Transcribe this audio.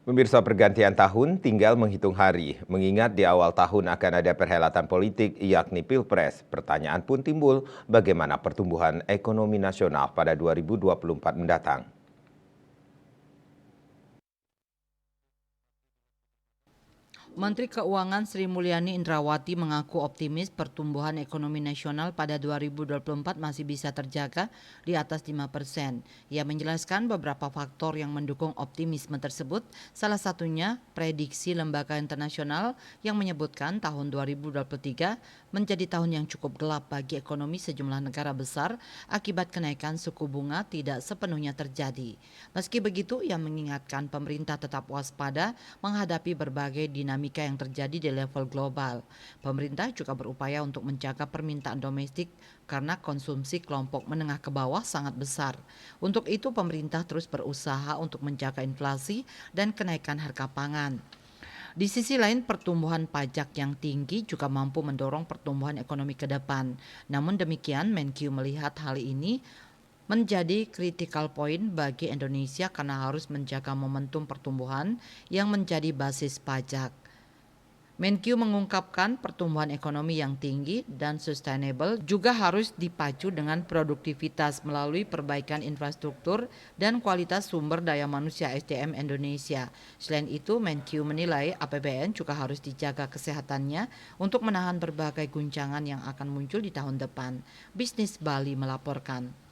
Pemirsa, pergantian tahun tinggal menghitung hari. Mengingat di awal tahun akan ada perhelatan politik yakni Pilpres. Pertanyaan pun timbul, bagaimana pertumbuhan ekonomi nasional pada 2024 mendatang? Menteri Keuangan Sri Mulyani Indrawati mengaku optimis pertumbuhan ekonomi nasional pada 2024 masih bisa terjaga di atas 5%. Ia menjelaskan beberapa faktor yang mendukung optimisme tersebut, salah satunya prediksi lembaga internasional yang menyebutkan tahun 2023 menjadi tahun yang cukup gelap bagi ekonomi sejumlah negara besar akibat kenaikan suku bunga tidak sepenuhnya terjadi. Meski begitu, ia mengingatkan pemerintah tetap waspada menghadapi berbagai dinamika yang terjadi di level global. Pemerintah juga berupaya untuk menjaga permintaan domestik karena konsumsi kelompok menengah ke bawah sangat besar. Untuk itu, pemerintah terus berusaha untuk menjaga inflasi dan kenaikan harga pangan. Di sisi lain, pertumbuhan pajak yang tinggi juga mampu mendorong pertumbuhan ekonomi ke depan. Namun demikian, Menkyu melihat hal ini menjadi critical point bagi Indonesia karena harus menjaga momentum pertumbuhan yang menjadi basis pajak. Menkyu mengungkapkan pertumbuhan ekonomi yang tinggi dan sustainable juga harus dipacu dengan produktivitas melalui perbaikan infrastruktur dan kualitas sumber daya manusia SDM Indonesia. Selain itu, Menkyu menilai APBN juga harus dijaga kesehatannya untuk menahan berbagai guncangan yang akan muncul di tahun depan. Bisnis Bali melaporkan.